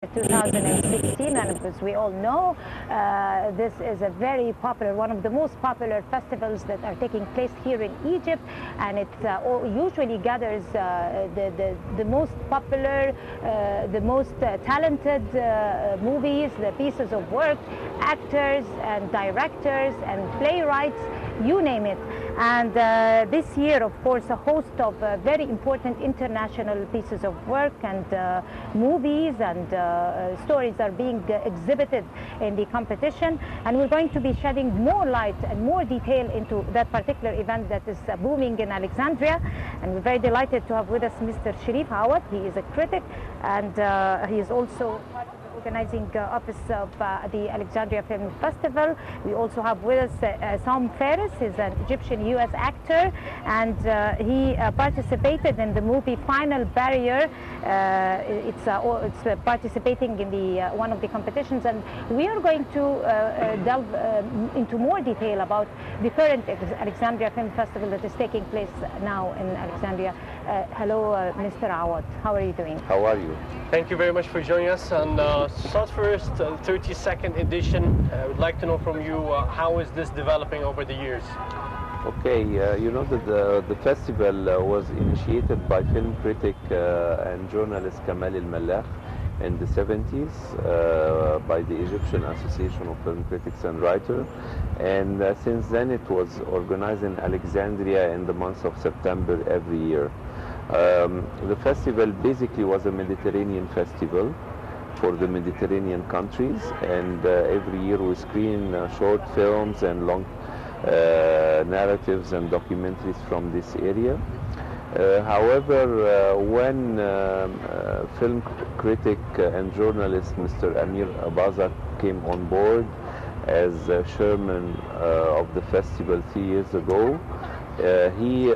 2016, and as we all know, this is a very popular, one of the most popular festivals that are taking place here in Egypt, and it usually gathers the most popular, the most talented movies, the pieces of work, actors and directors and playwrights, you name it. And this year, of course, a host of very important international pieces of work and movies and stories are being exhibited in the competition. And we're going to be shedding more light and more detail into that particular event that is booming in Alexandria. And we're very delighted to have with us Mr. Sharif Awad. He is a critic, and he is also part of the organizing office of the Alexandria Film Festival. We also have with us Essam Faris. He's an Egyptian U.S. actor, and he participated in the movie Final Barrier. It's participating in the one of the competitions, and we are going to delve into more detail about the current Alexandria Film Festival that is taking place now in Alexandria. Hello, Mr. Awad. How are you doing? How are you? Thank you very much for joining us on South First 32nd edition. I would like to know from you, how is this developing over the years? Okay, you know that the festival was initiated by film critic and journalist Kamal El-Malakh in the 70s by the Egyptian Association of Film Critics and Writers, and since then it was organized in Alexandria in the month of September every year. The festival basically was a Mediterranean festival for the Mediterranean countries, and every year we screen short films and long narratives and documentaries from this area. However, when film critic and journalist Mr. Amir Abaza came on board as chairman of the festival 3 years ago, he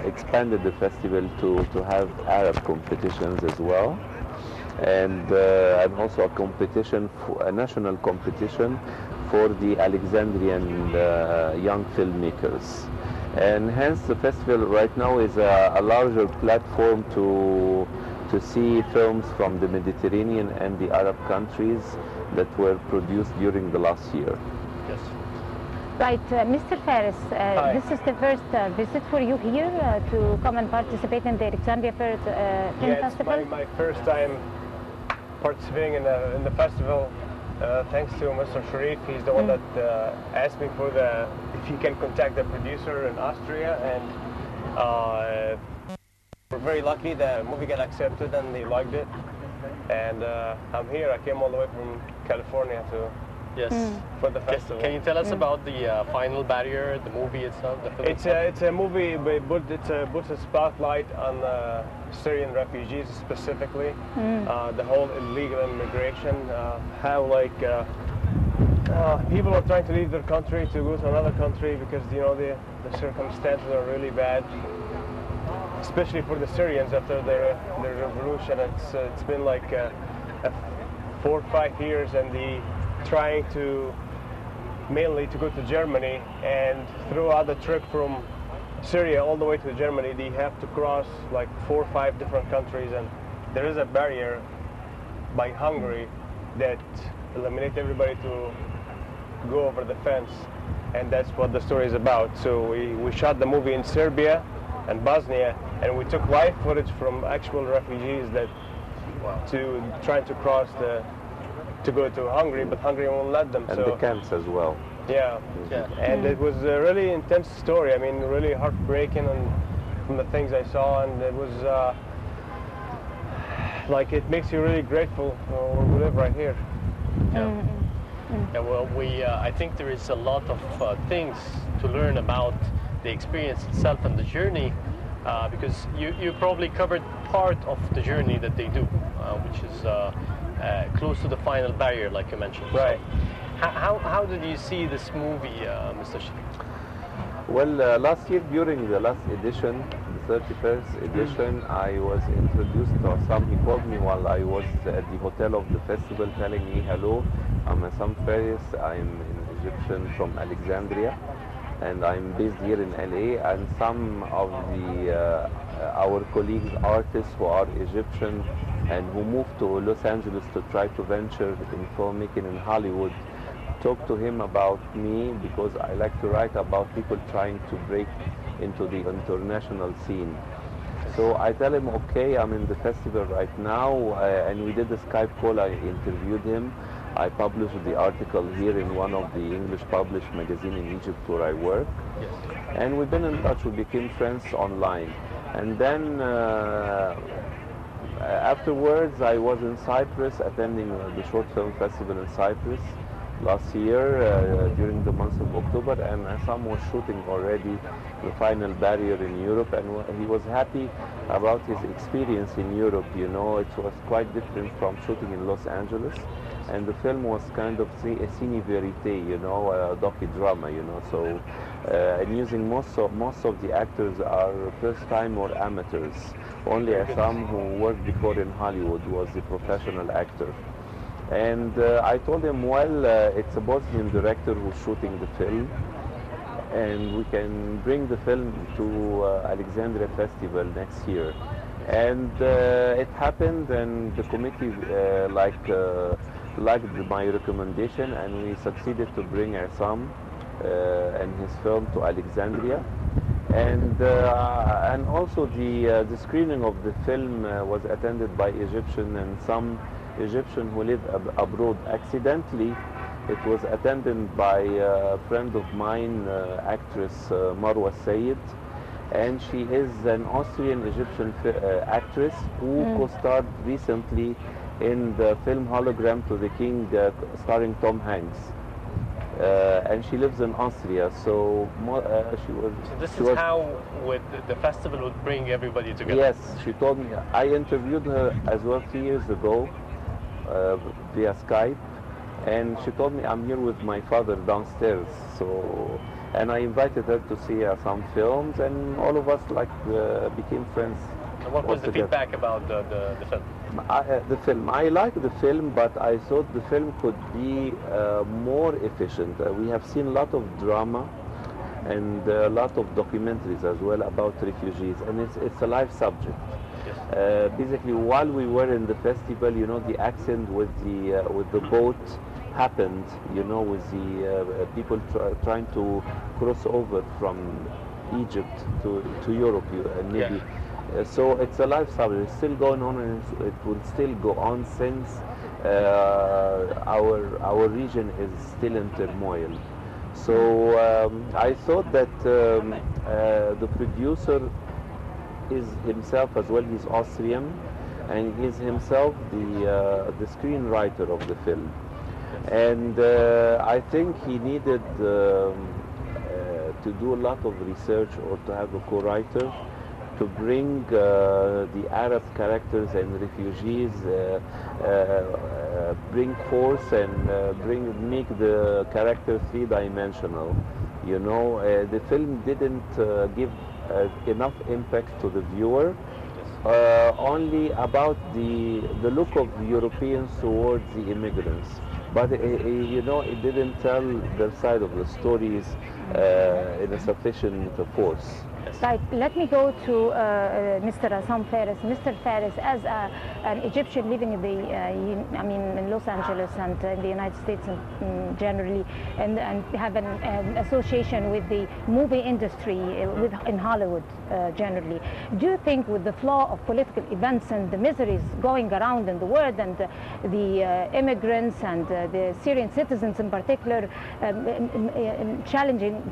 expanded the festival to have Arab competitions as well, and also a competition, a national competition for the Alexandrian young filmmakers. And hence the festival right now is a larger platform to see films from the Mediterranean and the Arab countries that were produced during the last year. Yes. Right, Mr. Faris, this is the first visit for you here to come and participate in the Alexandria Film Festival? It's my first time participating in the festival. Thanks to Mr. Sharif. He's the one that asked me for if he can contact the producer in Austria, and we're very lucky the movie got accepted and they liked it. And I'm here. I came all the way from California for the festival. Can you tell us about the Final Barrier, the movie itself? It's a movie, but it puts a spotlight on Syrian refugees specifically, the whole illegal immigration, how people are trying to leave their country to go to another country because the circumstances are really bad, especially for the Syrians after their revolution. It's been like 4 or 5 years, and trying to mainly to go to Germany, and throughout the trip from Syria all the way to Germany they have to cross like 4 or 5 different countries, and there is a barrier by Hungary that eliminates everybody to go over the fence, and that's what the story is about. So we shot the movie in Serbia and Bosnia, and we took live footage from actual refugees that to trying to cross to go to Hungary, but Hungary won't let them. And the camps as well. Yeah. And it was a really intense story. I mean, really heartbreaking, and from the things I saw, and it was like it makes you really grateful we live right here. Yeah, well, I think there is a lot of things to learn about the experience itself and the journey, because you probably covered part of the journey that they do, which is close to the Final Barrier, like you mentioned. Right. So, how did you see this movie, Mr. Sharif? Well, last year during the last edition, the 31st edition, I was introduced to Essam. He called me while I was at the hotel of the festival, telling me, hello, I'm Essam Faris, I'm an Egyptian from Alexandria, and I'm based here in LA, and some of our colleagues, artists who are Egyptian, and who moved to Los Angeles to try to venture in filmmaking in Hollywood, talk to him about me because I like to write about people trying to break into the international scene. So I tell him, okay, I'm in the festival right now, and we did a Skype call. I interviewed him. I published the article here in one of the English published magazine in Egypt where I work. Yes. And we've been in touch. We became friends online. And then afterwards, I was in Cyprus attending the Short Film Festival in Cyprus last year during the month of October, and Essam was shooting already the final barrier in Europe, and he was happy about his experience in Europe. You know, it was quite different from shooting in Los Angeles, and the film was kind of a cine verite, you know, a docudrama, you know. So, and using most of the actors are first time or amateurs. Only Essam, who worked before in Hollywood, was the professional actor. And I told him, well, it's a Bosnian director who's shooting the film, and we can bring the film to Alexandria Festival next year. And it happened, and the committee liked my recommendation, and we succeeded to bring Essam and his film to Alexandria. And also the screening of the film was attended by Egyptian and some Egyptian who live abroad. Accidentally, it was attended by a friend of mine, actress Marwa Sayed, and she is an Austrian-Egyptian actress who co-starred recently in the film Hologram to the King, starring Tom Hanks. And she lives in Austria, so she was... So this is how the festival would bring everybody together? Yes, she told me. I interviewed her as well 3 years ago via Skype, and she told me, I'm here with my father downstairs. So, and I invited her to see some films, and all of us became friends. And what was the feedback about the film? The film. I like the film, but I thought the film could be more efficient. We have seen a lot of drama and a lot of documentaries as well about refugees, and it's a live subject. Yes. Basically, while we were in the festival, you know, the accident with the boat happened, you know, with the people trying to cross over from Egypt to Europe, and maybe. Yeah. So it's a live subject. It's still going on, and it will still go on since our region is still in turmoil. So I thought that the producer is himself as well. He's Austrian, and he's himself the screenwriter of the film. And I think he needed to do a lot of research or to have a co-writer to bring the Arab characters and refugees, bring force and make the character three-dimensional. You know, the film didn't give enough impact to the viewer, only about the look of Europeans towards the immigrants. But you know, it didn't tell their side of the stories in a sufficient force. Right. Let me go to Mr. Essam Faris. Mr. Faris, as an Egyptian living in in Los Angeles and in the United States generally, and have an association with the movie industry in Hollywood generally, do you think with the flow of political events and the miseries going around in the world, and the immigrants and the Syrian citizens in particular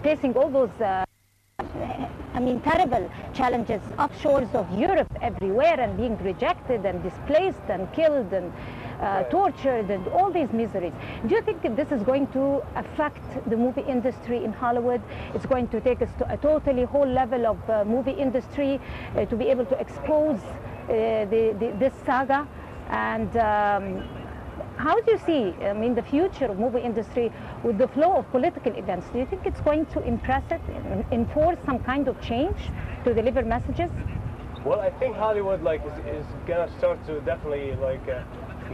facing all those terrible challenges offshores of Europe everywhere, and being rejected and displaced and killed and tortured and all these miseries. Do you think that this is going to affect the movie industry in Hollywood? It's going to take us to a totally whole level of movie industry to be able to expose this saga? And how do you see, the future of movie industry with the flow of political events? Do you think it's going to impress it, enforce some kind of change to deliver messages? Well, I think Hollywood is gonna start to definitely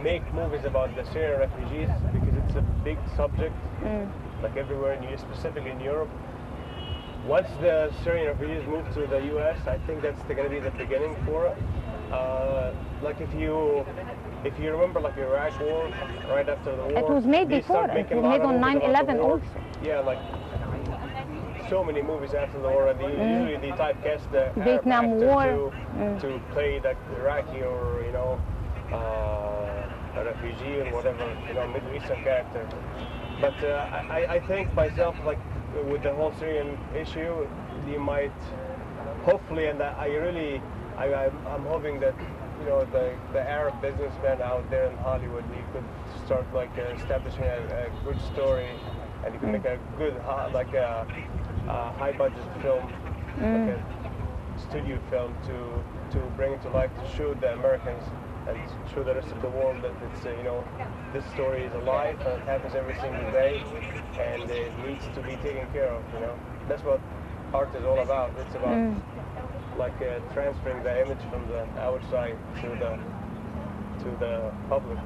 make movies about the Syrian refugees, because it's a big subject, everywhere, specifically in Europe. Once the Syrian refugees move to the U.S., I think that's going to be the beginning for it. like if you remember, like Iraq War, right after the war. It was made they before. started It making was a lot made of on movies about the 9/11 war. also. Yeah, like so many movies after the war, and usually they typecast the Vietnam Arab actor War. to play like Iraqi or a refugee or whatever, Middle Eastern character. But I think myself, like with the whole Syrian issue, they might, hopefully, and I'm hoping that the Arab businessmen out there in Hollywood, they could start like establishing a good story, and you can make a good high budget film, like a studio film to bring it to life, to show the Americans and show the rest of the world that it's this story is alive and it happens every single day, and it needs to be taken care of. That's what art is all about. It's about like transferring the image from the outside to the public.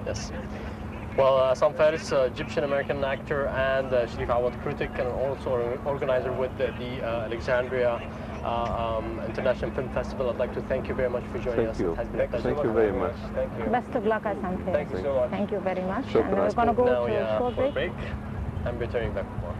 Yes. Well, Essam Faris, Egyptian-American actor, and Sharif Awad, critic, and also organizer with the Alexandria International Film Festival. I'd like to thank you very much for joining us. Thank you. It has been a pleasure. Thank you very much. Thank you. Best of luck, Essam. Thank you so much. Thank you very much. Shukran. And we're going to go Now, to a short for a break. break. I'm returning back for more.